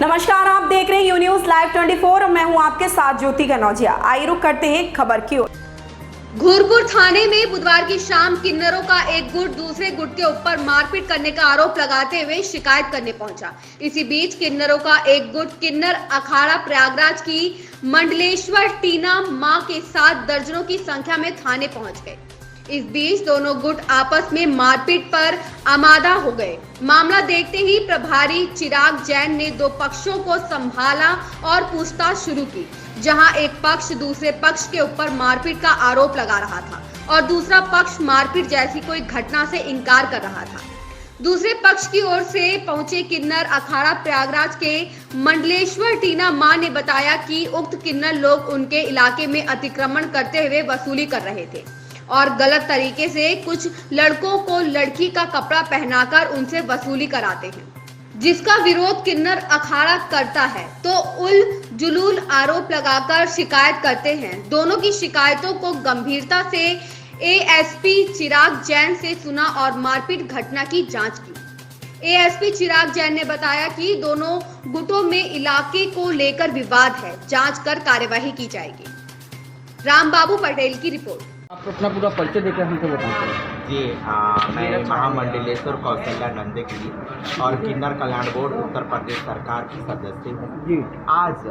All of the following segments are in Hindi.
नमस्कार, आप देख रहे हैं यू न्यूज लाइव 24 और मैं हूं आपके साथ ज्योति कनौजिया। आइए रुक करते हैं खबर की ओर। घूरपुर थाने में बुधवार की शाम किन्नरों का एक गुट दूसरे गुट के ऊपर मारपीट करने का आरोप लगाते हुए शिकायत करने पहुंचा। इसी बीच किन्नरों का एक गुट किन्नर अखाड़ा प्रयागराज की मंडलेश्वर टीना मां के साथ दर्जनों की संख्या में थाने पहुंच गए। इस बीच दोनों गुट आपस में मारपीट पर आमादा हो गए। मामला देखते ही प्रभारी चिराग जैन ने दो पक्षों को संभाला और पूछताछ शुरू की, जहां एक पक्ष दूसरे पक्ष के ऊपर मारपीट का आरोप लगा रहा था और दूसरा पक्ष मारपीट जैसी कोई घटना से इनकार कर रहा था। दूसरे पक्ष की ओर से पहुंचे किन्नर अखाड़ा प्रयागराज के मंडलेश्वर टीना मां ने बताया कि उक्त किन्नर लोग उनके इलाके में अतिक्रमण करते हुए वसूली कर रहे थे और गलत तरीके से कुछ लड़कों को लड़की का कपड़ा पहनाकर उनसे वसूली कराते हैं, जिसका विरोध किन्नर अखाड़ा करता है तो उल जुलूल आरोप लगाकर शिकायत करते हैं। दोनों की शिकायतों को गंभीरता से एएसपी चिराग जैन से सुना और मारपीट घटना की जांच की। एएसपी चिराग जैन ने बताया कि दोनों गुटों में इलाके को लेकर विवाद है, जांच कर कार्यवाही की जाएगी। रामबाबू पटेल की रिपोर्ट। आप अपना पूरा परिचय देकर हमको बताते हैं। जी मैं महामंडलेश्वर कौशल्या नंदगिरी और किन्नर कल्याण बोर्ड उत्तर प्रदेश सरकार की सदस्य हूँ। जी आज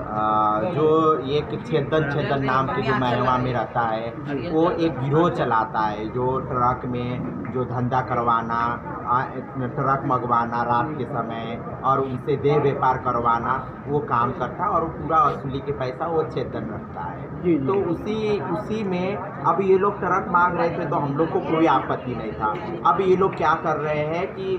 जो एक छेदन नाम की जो महवा में रहता है, वो एक गिरोह चलाता है जो ट्रक में जो धंधा करवाना, ट्रक मंगवाना रात के समय और उनसे देह व्यापार करवाना वो काम करता है और पूरा वसूली के पैसा वो छेदन रखता है। तो उसी में अब ये लोग ट्रक मांग रहे थे तो हम लोग को कोई आपत्ति नहीं था। अब ये लोग क्या कर रहे हैं कि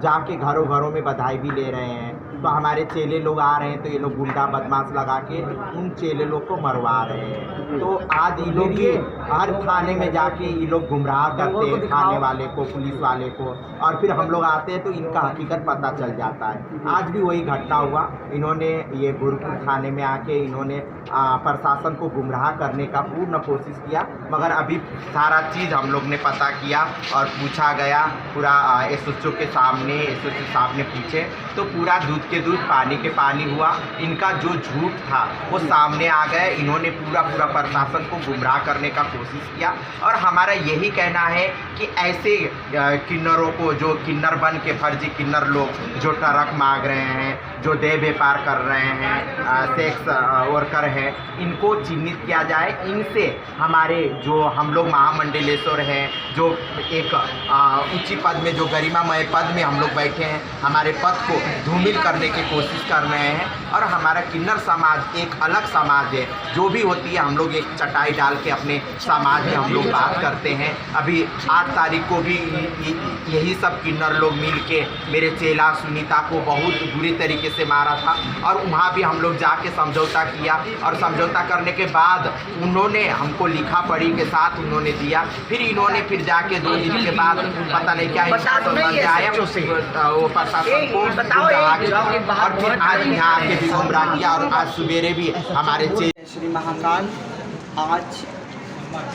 जाके घरों घरों में बधाई भी ले रहे हैं। तो हमारे चेले लोग आ रहे हैं तो ये लोग गुंडा बदमाश लगा के उन चेले लोग को मरवा रहे हैं। तो आज ये लोग हर थाने में जाके ये लोग गुमराह करते हैं थाने वाले को, पुलिस वाले को, और फिर हम लोग आते हैं तो इनका हकीकत पता चल जाता है। आज भी वही घटना हुआ। इन्होंने ये घूरपुर थाने में आके इन्होंने प्रशासन को गुमराह करने का पूर्ण कोशिश किया, मगर अभी सारा चीज़ हम लोग ने पता किया और पूछा गया पूरा एसएचओ के सामने। एसएचओ साहब ने पूछे तो पूरा दूध के दूध पानी के पानी हुआ। इनका जो झूठ था वो सामने आ गया। इन्होंने पूरा प्रशासन को गुमराह करने का कोशिश किया और हमारा यही कहना है कि ऐसे किन्नरों को, जो किन्नर बन के फर्जी किन्नर लोग जो ट्रक मांग रहे हैं, जो देह व्यापार कर रहे हैं, सेक्स वर्कर हैं, इनको चिन्हित किया जाए। इनसे हमारे जो हम लोग महामंडलेश्वर हैं, जो एक ऊंची पद में, जो गरिमामय पद में हम लोग बैठे हैं, हमारे पद को धूमिल करने की कोशिश कर रहे हैं। और हमारा किन्नर समाज एक अलग समाज है। जो भी होती है हम लोग एक चटाई डाल के अपने समाज में हम लोग बात करते हैं। अभी 8 तारीख को भी यही सब किन्नर लोग मिल के मेरे चेला सुनीता को बहुत बुरी तरीके से मारा था और वहाँ भी हम लोग जाके समझौता किया और समझौता करने के बाद उन्होंने हमको लिखा पढ़ी के साथ उन्होंने दिया। फिर इन्होंने फिर जाके 2 दिन के बाद पता नहीं क्या आया वो प्रशासन को गुमराह किया और फिर आज यहाँ आके भी गुमराह किया। और आज सवेरे भी हमारे श्री महाकाल, आज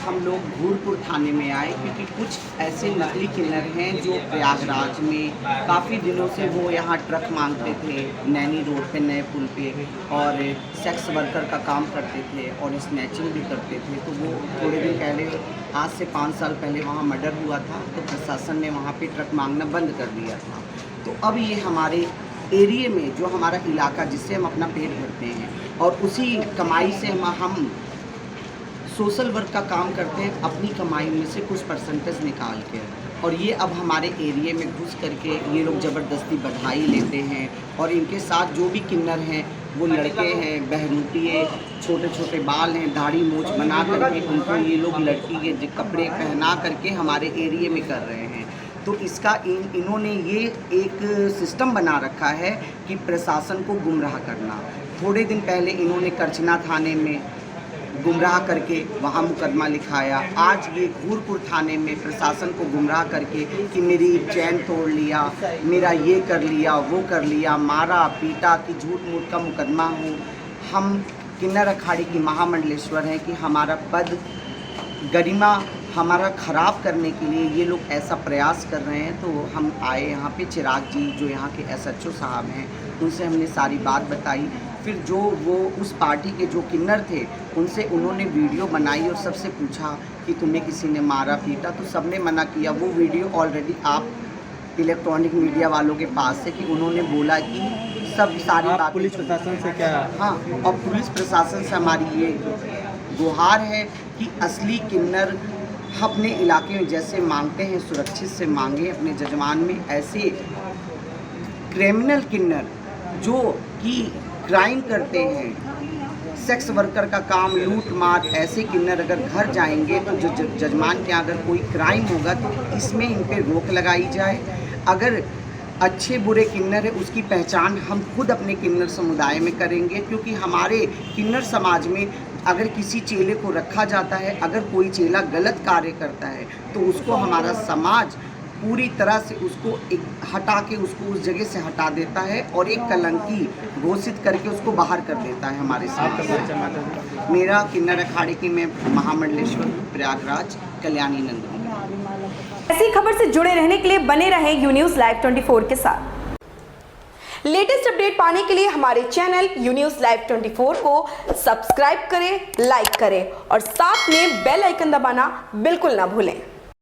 हम लोग घूरपुर थाने में आए क्योंकि कुछ ऐसे नकली किन्नर हैं जो प्रयागराज में काफ़ी दिनों से वो यहाँ ट्रक मांगते थे, नैनी रोड पे, नए पुल पे, और सेक्स वर्कर का काम करते थे और स्नैचिंग भी करते थे। तो वो थोड़े दिन पहले, आज से 5 साल पहले वहाँ मर्डर हुआ था तो प्रशासन ने वहाँ पे ट्रक मांगना बंद कर दिया था। तो अब ये हमारे एरिए में, जो हमारा इलाका जिससे हम अपना पेट भरते हैं और उसी कमाई से हम सोशल वर्क का काम करते हैं, अपनी कमाई में से कुछ परसेंटेज निकाल के, और ये अब हमारे एरिए में घुस करके ये लोग ज़बरदस्ती बधाई लेते हैं। और इनके साथ जो भी किन्नर हैं वो लड़के हैं, बहरूपिए, छोटे छोटे बाल हैं, दाढ़ी मूछ बना करके उनको ये लोग लड़की के कपड़े पहना करके हमारे एरिए में कर रहे हैं। तो इसका इन्होंने ये एक सिस्टम बना रखा है कि प्रशासन को गुमराह करना। थोड़े दिन पहले इन्होंने करछना थाने में गुमराह करके वहाँ मुकदमा लिखाया। आज ये घूरपुर थाने में प्रशासन को गुमराह करके कि मेरी चैन तोड़ लिया, मेरा ये कर लिया, वो कर लिया, मारा पीटा, कि झूठ मूठ का मुकदमा हो। हम किन्नर अखाड़े की महामंडलेश्वर हैं कि हमारा पद, गरिमा हमारा ख़राब करने के लिए ये लोग ऐसा प्रयास कर रहे हैं। तो हम आए यहाँ पे, चिराग जी जो यहाँ के एसएचओ साहब हैं उनसे हमने सारी बात बताई। फिर जो वो उस पार्टी के जो किन्नर थे उनसे उन्होंने वीडियो बनाई और सबसे पूछा कि तुम्हें किसी ने मारा पीटा, तो सबने मना किया। वो वीडियो ऑलरेडी आप इलेक्ट्रॉनिक मीडिया वालों के पास है कि उन्होंने बोला कि सब सारी बात पुलिस प्रशासन से क्या? हाँ, और पुलिस प्रशासन से हमारी ये गुहार है कि असली किन्नर अपने इलाके में जैसे मांगते हैं सुरक्षित से मांगे अपने जजमान में। ऐसे क्रिमिनल किन्नर जो कि क्राइम करते हैं, सेक्स वर्कर का काम, लूट मार, ऐसे किन्नर अगर घर जाएंगे तो जो जजमान के अगर कोई क्राइम होगा तो इसमें इन पे रोक लगाई जाए। अगर अच्छे बुरे किन्नर है उसकी पहचान हम खुद अपने किन्नर समुदाय में करेंगे, क्योंकि हमारे किन्नर समाज में अगर किसी चेले को रखा जाता है, अगर कोई चेला गलत कार्य करता है तो उसको हमारा समाज पूरी तरह से उसको हटा के उसको उस जगह से हटा देता है और एक कलंकी घोषित करके उसको बाहर कर देता है हमारे समाज से। मेरा किन्नर अखाड़े की मैं महामंडलेश्वर प्रयागराज कल्याणी नंदनी। ऐसी खबर से जुड़े रहने के लिए बने रहे यू न्यूज़ लाइव 24 के साथ। लेटेस्ट अपडेट पाने के लिए हमारे चैनल यू न्यूज़ लाइव 24 को सब्सक्राइब करें, लाइक करें और साथ में बेल आइकन दबाना बिल्कुल ना भूलें।